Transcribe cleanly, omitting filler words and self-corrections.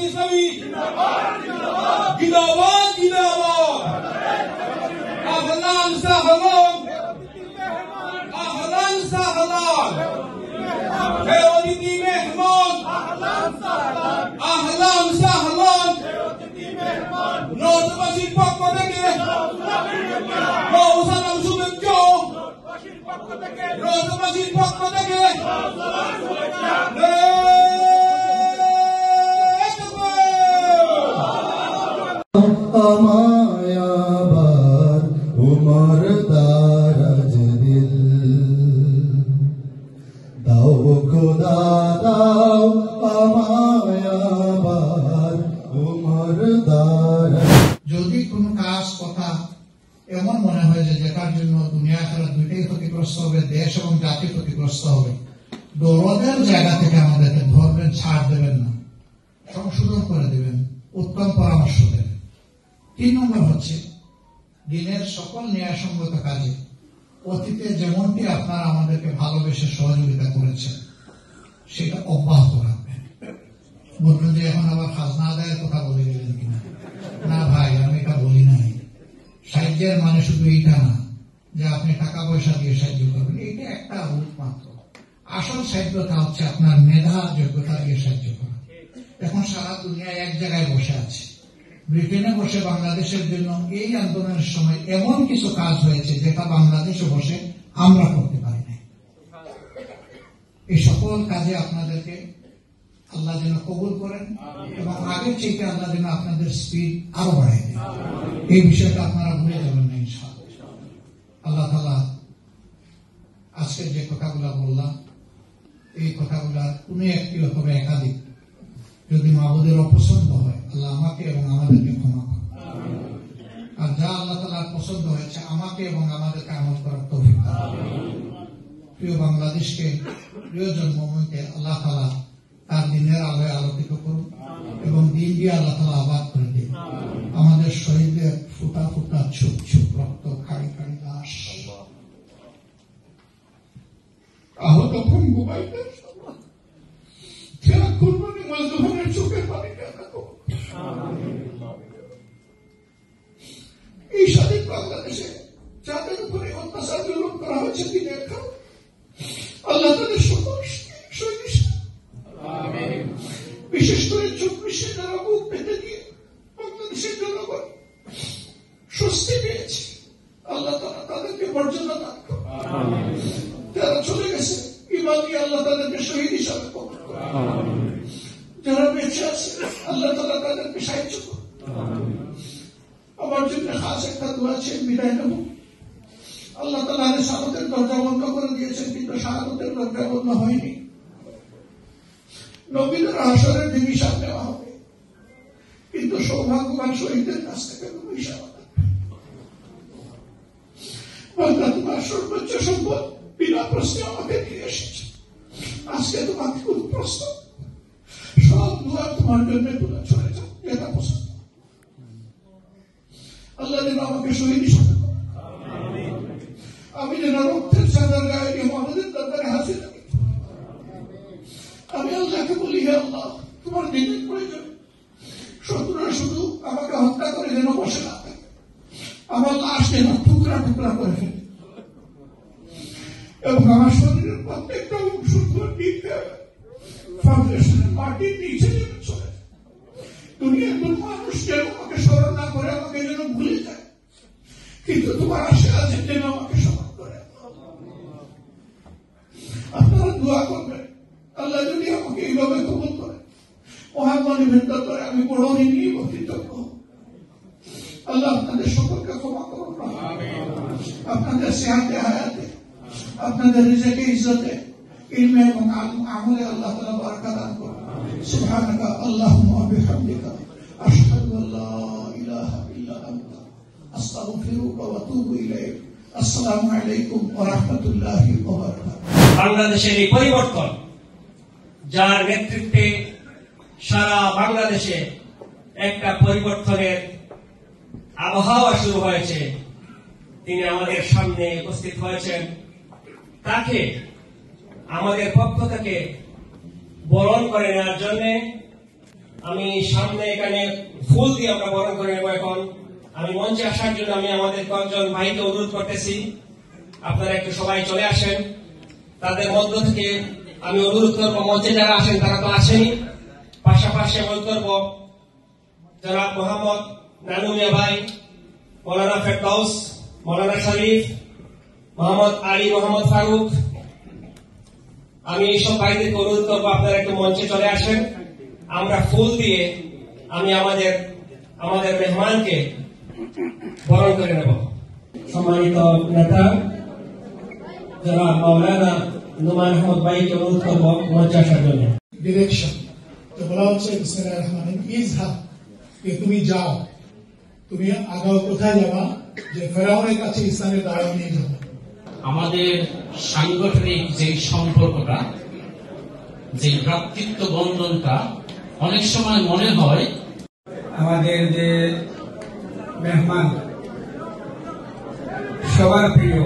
ইসলামী জিন্দাবাদ জিন্দাবাদ। আহলান সাহলান আহলান সাহলান। হে অতিথি মেহমান আহলান সাহলান। নওগাঁবাসীর পক্ষ থেকে নওসালাম শুভেচ্ছা। নওগাঁবাসীর পক্ষ থেকে আমায় আবার উমর দারাজ দিল দাও খোদা দাও আমায় আবার উমর দারাজ। যদি কোনো কাজ কথা এমন মনে হয় যে যেটার জন্য দুনিয়া খেলা দুইটাই ক্ষতিগ্রস্ত হবে, দেশ এবং জাতি ক্ষতিগ্রস্ত হবে, দরদের জায়গা থেকে আমাদেরকে ধরবেন, ছাড় দেবেন না, সংশোধন করে দেবেন, উত্তম পরামর্শ দেবেন। 3 নম্বর হচ্ছে দিনের সকল ন্যায়সঙ্গত কাজে অতীতে যেমনটি আপনারা আমাদেরকে ভালোবেসে সহযোগিতা করেছেন সেটা অব্যাহত রাখবেন। বলবেন যে এখন আবার খাজনা আদায়ের কথা বলে গেলেন কিনা। না ভাই, আমি এটা বলি নাই। সাহায্যের মানে শুধু এইটা না যে আপনি টাকা পয়সা দিয়ে সাহায্য করবেন, এইটা একটা রূপ মাত্র। আসল সাহায্যটা হচ্ছে আপনার মেধা যোগ্যতা দিয়ে সাহায্য করা। এখন সারা দুনিয়ায় এক জায়গায় বসে আছে। ব্রিটেনে বসে বাংলাদেশের জন্য এই আন্দোলনের সময় এমন কিছু কাজ হয়েছে যেটা বাংলাদেশে বসে আমরা করতে পারি নাই। এই সকল কাজে আপনাদেরকে আল্লাহ যেন কবুল করেন এবং আগের থেকে আল্লাহ যেন আপনাদের স্পিড আরো বাড়াই দেন। এই বিষয়টা আপনারা ভুলে যাবেন না ইনশাআল্লাহ। আল্লাহ তাআলা আজকে যে কথাগুলো বললাম এই কথাগুলা কোন একটি অথবা একাধিক যদি মাবুদের অপছন্দ হয় আল্লাহ আমাকে এবং আমাদেরকে ক্ষমা করেন। আর যা আল্লাহ তাআলার পছন্দ হয়েছে আমাকে এবং আমাদেরকে আমল করার তৌফিক দান করুন। প্রিয় বাংলাদেশকে, প্রিয় জন্মভূমিকে আল্লাহ তাআলা তার দিনের আলোয় আলোকিত করুন এবং দিন দিয়ে আল্লাহ তাআলা আবাদ করে দিন। আমাদের শহীদদের ফুটা ফুটা ছুপ ছুপ রক্ত, খাড়ি খাড়ি লাশ, আহত পঙ্গু ভাইদের যারা কুরবানি মাজলুমের চোখের পানি কাঁদাবো। এই স্বাধীন বাংলাদেশে যাদের উপরে অত্যাচার জুলুম করা হয়েছে দিনের খাও আল্লাহ তাদের সকল বিশেষ করে 24-এ যারা বুক পেতে দিয়ে বাংলাদেশের জনগণ স্বস্তি পেয়েছে আল্লাহ তাআলা তাদেরকে মর্যাদা দান করুন। যারা চলে গেছে ইমান দিয়ে আল্লাহ তাদেরকে শহীদ হিসাবে কবুল করুন। যারা বেঁচে আছে আল্লাহ তাআলা তাদেরকে সাহায্য করুন। আমার জন্য খাস একটা দোয়া আছে, বিদায় নেব। আল্লাহ তাআলা শাহাদাতের দরজা বন্ধ করে দিয়েছেন, কিন্তু শাহাদাতের দরজা বন্ধ হয়নি। নবীদের হাসরের দিন হিসাব নেওয়া হবে, কিন্তু সৌভাগ্যবান শহীদদের কাছ থেকে কোনো হিসাব হবে। বান্দা, তোমার সর্বোচ্চ সম্পদ বিনা প্রশ্নে আমাকে দিয়ে এসেছে। আজকে তোমাকে কোন প্রশ্ন, সব দোয়া তোমার জন্য তুলে চলে যাও, এটা পছন্দ। আল্লাহ যেন আমাকে শহীদ হিসাবে করেন। আমি যেন রক্তের চাদর গায়ে দিয়ে আমাদের দরবারে হাজির থাকি। আমি আল্লাহকে বলি, হে আল্লাহ, তোমার দিনের প্রয়োজন। শত্রুরা শুধু আমাকে হত্যা করে যেন বসে না থাকে, আমার লাশ যেন টুকরা টুকরা করে ফেলে এবং আমার শরীরের প্রত্যেকটা অংশ ফাউন্ডেশনের মাটির নিচে যেন চলে। দুনিয়ার কোন মানুষ যেন আমাকে স্মরণ না করে, আমাকে যেন ভুলে যায়, কিন্তু তোমার আশা আছে যেন আমাকে স্মরণ করে। আপনারা দোয়া করবেন আল্লাহ যদি আমাকে এইভাবে কবুল করে, মহাগণিবের দরবারে আমি বড় ঋণী ও কৃতজ্ঞ। আল্লাহ আপনাদের সকলকে ক্ষমা করুন, আপনাদের সেহাতে হায়াতে, আপনাদের রিজেকে ইজ্জতে, ইলমে এবং আমলে আল্লাহ তাআলা বারাকা দান করুন। সুবহানাকা আল্লাহুম্মা ওয়া বিহামদিকা আশহাদু আল্লা ইলাহা ইল্লা আনতা আস্তাগফিরুকা ওয়া আতুবু ইলাইক। আসসালামু আলাইকুম ওয়া রাহমাতুল্লাহি ওয়া বারাকাতুহু। বাংলাদেশের এই পরিবর্তন, যার নেতৃত্বে সারা বাংলাদেশে একটা পরিবর্তনের আবহাওয়া শুরু হয়েছে, তিনি আমাদের সামনে উপস্থিত হয়েছেন। তাকে আমাদের পক্ষ থেকে বরণ করে নেওয়ার জন্য আমি সামনে এখানে ফুল দিয়ে আমরা বরণ করে নেব। এখন আমি মঞ্চে আসার জন্য আমি আমাদের কয়েকজন ভাইকে অনুরোধ করতেছি, আপনারা একটু সবাই চলে আসেন। তাদের মধ্য থেকে আমি অনুরোধ করবো, মঞ্চে যারা আসেন তারা তো আসেনি, পাশাপাশি অনুরোধ করবো জনাব মোহাম্মদ নানু মিয়া ভাই, মৌলানা ফেরদৌস, মৌলানা শরীফ, মোহাম্মদ আলী, মোহাম্মদ ফারুক, আমি এইসব ভাইদেরকে অনুরোধ করবো আপনারা একটু মঞ্চে চলে আসেন। আমরা ফুল দিয়ে আমি আমাদের মেহমানকে বরণ করে নেব। সম্মানিত নেতা জনাব মৌলানা নুমান আহমদ ভাইকে অনুরোধ করবো মঞ্চে আসার জন্য। ডিরেকশন তো বলা হচ্ছে বিসমিল্লাহির রহমানির রহিম, ইজহাব, যে তুমি যাও, তুমি আগাও। কোথায় যাবা? যে ফেরাউনের কাছে ইসলামের দাওয়াত নিয়ে যাবো। আমাদের সাংগঠনিক যে সম্পর্কটা, যে ভ্রাতৃত্ব বন্ধনটা অনেক সময় মনে হয় আমাদের যে মেহমান সবার প্রিয়